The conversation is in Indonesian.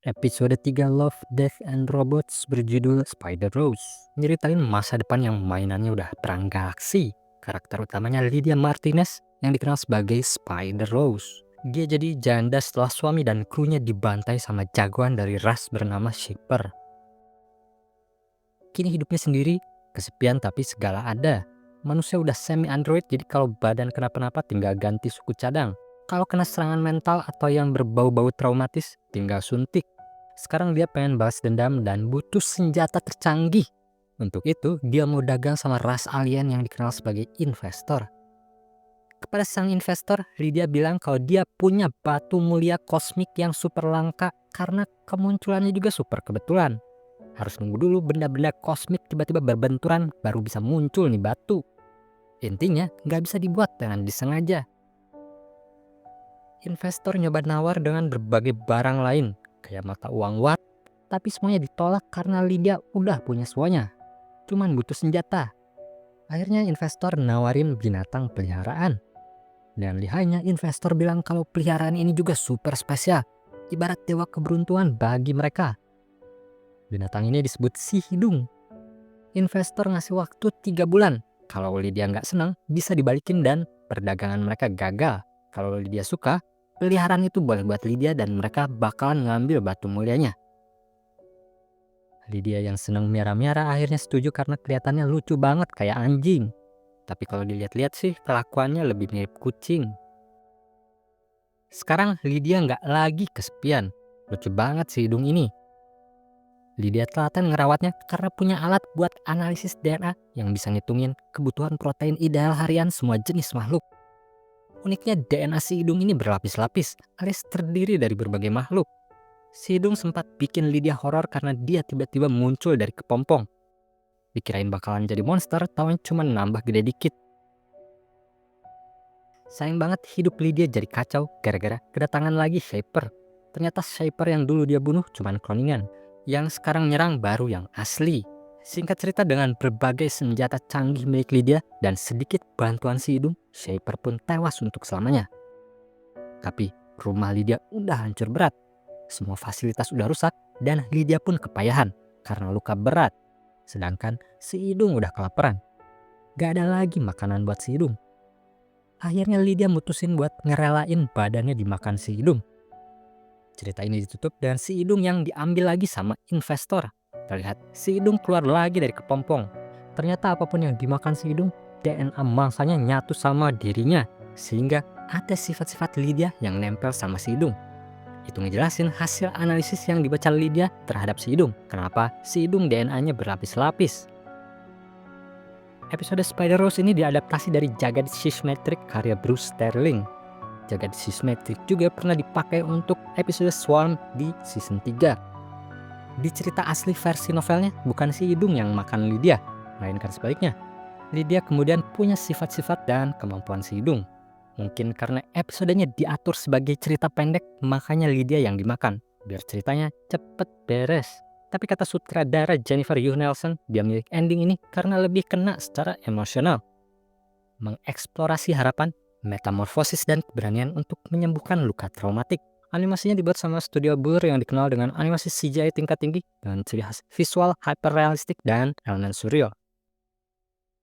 Episode 3 Love, Death, and Robots berjudul Spider Rose. Nyeritain masa depan yang mainannya udah perang galaksi. Karakter utamanya Lydia Martinez yang dikenal sebagai Spider Rose. Dia jadi janda setelah suami dan krunya dibantai sama jagoan dari ras bernama Shaper. Kini hidupnya sendiri, kesepian tapi segala ada. Manusia udah semi-android, jadi kalau badan kenapa-napa tinggal ganti suku cadang. Kalau kena serangan mental atau yang berbau-bau traumatis, tinggal suntik. Sekarang dia pengen balas dendam dan butuh senjata tercanggih. Untuk itu, dia mau dagang sama ras alien yang dikenal sebagai investor. Kepada sang investor, Lydia bilang kalau dia punya batu mulia kosmik yang super langka karena kemunculannya juga super kebetulan. Harus nunggu dulu benda-benda kosmik tiba-tiba berbenturan baru bisa muncul nih batu. Intinya nggak bisa dibuat dengan disengaja. Investor nyoba nawar dengan berbagai barang lain kayak mata uang watt, tapi semuanya ditolak karena Lydia udah punya semuanya. Cuman butuh senjata. Akhirnya investor nawarin binatang peliharaan. Dan lihainya investor bilang kalau peliharaan ini juga super spesial, ibarat dewa keberuntungan bagi mereka. Binatang ini disebut si hidung. Investor ngasih waktu 3 bulan. Kalau Lydia nggak senang, bisa dibalikin dan perdagangan mereka gagal. Kalau Lydia suka, peliharaan itu boleh buat Lydia dan mereka bakalan ngambil batu mulianya. Lydia yang senang miara-miara akhirnya setuju karena kelihatannya lucu banget kayak anjing. Tapi kalau dilihat-lihat sih kelakuannya lebih mirip kucing. Sekarang Lydia nggak lagi kesepian. Lucu banget si hidung ini. Lydia telaten ngerawatnya karena punya alat buat analisis DNA yang bisa ngitungin kebutuhan protein ideal harian semua jenis makhluk. Uniknya DNA si hidung ini berlapis-lapis alias terdiri dari berbagai makhluk. Si hidung sempat bikin Lydia horor karena dia tiba-tiba muncul dari kepompong. Dikirain bakalan jadi monster, taunya cuma nambah gede dikit. Sayang banget hidup Lydia jadi kacau gara-gara kedatangan lagi Shaper. Ternyata Shaper yang dulu dia bunuh cuman cloningan. Yang sekarang nyerang baru yang asli. Singkat cerita, dengan berbagai senjata canggih milik Lydia dan sedikit bantuan si hidung, Shaper pun tewas untuk selamanya. Tapi rumah Lydia udah hancur berat. Semua fasilitas udah rusak dan Lydia pun kepayahan karena luka berat. Sedangkan si hidung udah kelaparan. Gak ada lagi makanan buat si hidung. Akhirnya Lydia mutusin buat ngerelain badannya dimakan si hidung. Cerita ini ditutup dengan si hidung yang diambil lagi sama investor. Terlihat si hidung keluar lagi dari kepompong. Ternyata apapun yang dimakan si hidung, DNA mangsanya nyatu sama dirinya. Sehingga ada sifat-sifat Lydia yang nempel sama si hidung. Itu ngejelasin hasil analisis yang dibaca Lydia terhadap si hidung. Kenapa si hidung DNA-nya berlapis-lapis. Episode Spider Rose ini diadaptasi dari Jagad Sysmetric karya Bruce Sterling. Jagad Sysmetric juga pernah dipakai untuk episode Swarm di season 3. Di cerita asli versi novelnya, bukan si hidung yang makan Lydia, melainkan sebaliknya. Lydia kemudian punya sifat-sifat dan kemampuan si hidung. Mungkin karena episodenya diatur sebagai cerita pendek, makanya Lydia yang dimakan, biar ceritanya cepet beres. Tapi kata sutradara Jennifer Yuh Nelson, dia milih ending ini karena lebih kena secara emosional. Mengeksplorasi harapan, metamorfosis, dan keberanian untuk menyembuhkan luka traumatik. Animasinya dibuat sama studio Blur yang dikenal dengan animasi CGI tingkat tinggi dan ciri khas visual hyperrealistik dan elemen surreal.